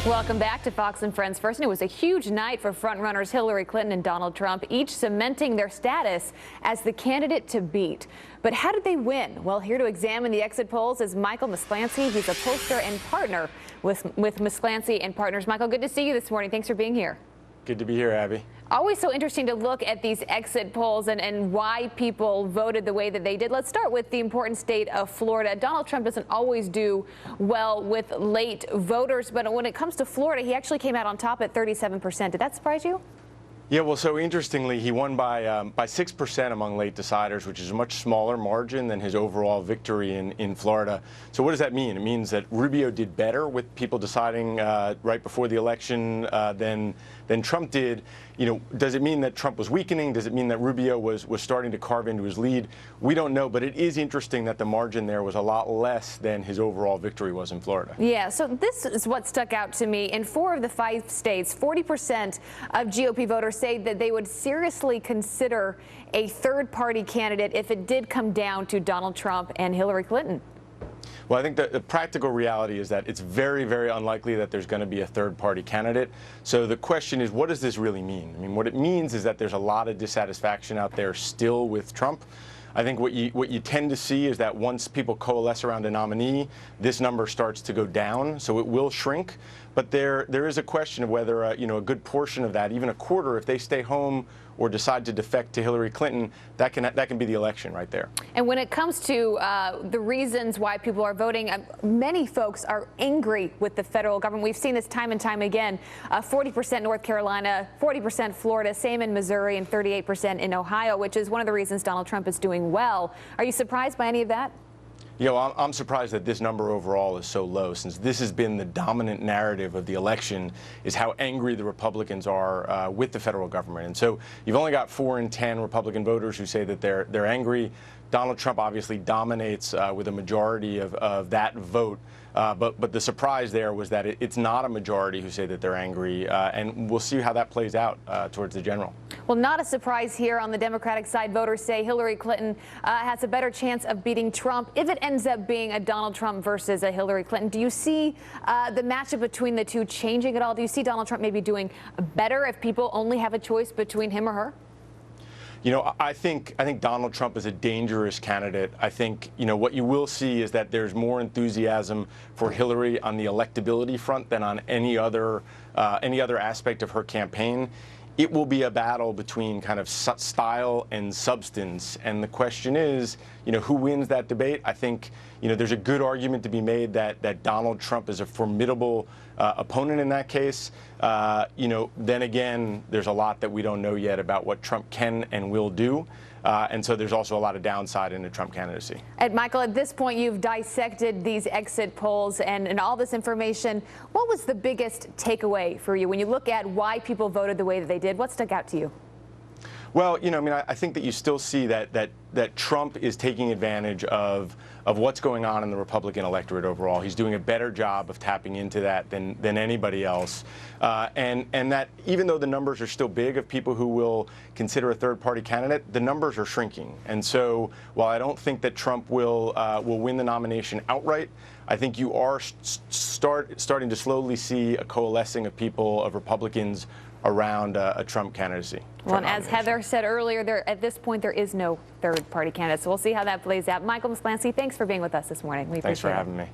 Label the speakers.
Speaker 1: Welcome back to Fox and Friends First. And it was a huge night for frontrunners Hillary Clinton and Donald Trump, each cementing their status as the candidate to beat. But how did they win? Well, here to examine the exit polls is Michael Maslansky. He's a pollster and partner with Maslansky and Partners. Michael, good to see you this morning. Thanks for being here.
Speaker 2: Good to be here, Abby.
Speaker 1: Always so interesting to look at these exit polls and why people voted the way that they did. Let's start with the important state of Florida. Donald Trump doesn't always do well with late voters, but when it comes to Florida, he actually came out on top at 37%. Did that surprise you?
Speaker 2: Yeah, well, so interestingly, he won by 6% among late deciders, which is a much smaller margin than his overall victory in Florida. So what does that mean? It means that Rubio did better with people deciding right before the election than Trump did. You know, does it mean that Trump was weakening? Does it mean that Rubio was starting to carve into his lead? We don't know, but it is interesting that the margin there was a lot less than his overall victory was in Florida.
Speaker 1: Yeah, so this is what stuck out to me. In 4 of the 5 states, 40% of GOP voters say that they would seriously consider a third-party candidate if it did come down to Donald Trump and Hillary Clinton.
Speaker 2: Well, I think the practical reality is that it's very, very unlikely that there's going to be a third-party candidate. So the question is, what does this really mean? I mean, what it means is that there's a lot of dissatisfaction out there still with Trump. I think what you tend to see is that once people coalesce around a nominee, this number starts to go down, so it will shrink. But there is a question of whether a good portion of that, even a quarter, if they stay home or decide to defect to Hillary Clinton, that can be the election right there.
Speaker 1: And when it comes to the reasons why people are voting, many folks are angry with the federal government. We've seen this time and time again. 40% North Carolina, 40% Florida, same in Missouri, and 38% in Ohio, which is one of the reasons Donald Trump is doing well. Are you surprised by any of that?
Speaker 2: You know, I'm surprised that this number overall is so low, since this has been the dominant narrative of the election, is how angry the Republicans are with the federal government. And so you've only got 4 in 10 Republican voters who say that they're angry. Donald Trump obviously dominates with a majority of that vote. But the surprise there was that it's not a majority who say that they're angry, and we'll see how that plays out towards the general.
Speaker 1: Well, not a surprise here on the Democratic side. Voters say Hillary Clinton has a better chance of beating Trump if it ends up being a Donald Trump versus a Hillary Clinton. Do you see the matchup between the two changing at all? Do you see Donald Trump maybe doing better if people only have a choice between him or her?
Speaker 2: You know, I think Donald Trump is a dangerous candidate. I think, what you will see is that there's more enthusiasm for Hillary on the electability front than on any other aspect of her campaign. It will be a battle between kind of style and substance. And the question is, who wins that debate? I think, there's a good argument to be made that Donald Trump is a formidable opponent in that case. Then again, there's a lot that we don't know yet about what Trump can and will do. And so there's also a lot of downside in the Trump candidacy.
Speaker 1: And Michael, at this point, you've dissected these exit polls and all this information. What was the biggest takeaway for you when you look at why people voted the way that they did? What stuck out to you?
Speaker 2: Well, I think that you still see that Trump is taking advantage of what's going on in the Republican electorate overall. He's doing a better job of tapping into that than anybody else. And that even though the numbers are still big of people who will consider a third-party candidate, the numbers are shrinking. And so while I don't think that Trump will win the nomination outright, I think you are starting to slowly see a coalescing of people, of Republicans, around a Trump candidacy.
Speaker 1: Well, and as Heather said earlier, at this point, there is no third-party candidate. So we'll see how that plays out. Michael Maslansky, thanks for being with us this morning.
Speaker 2: Thanks for having me.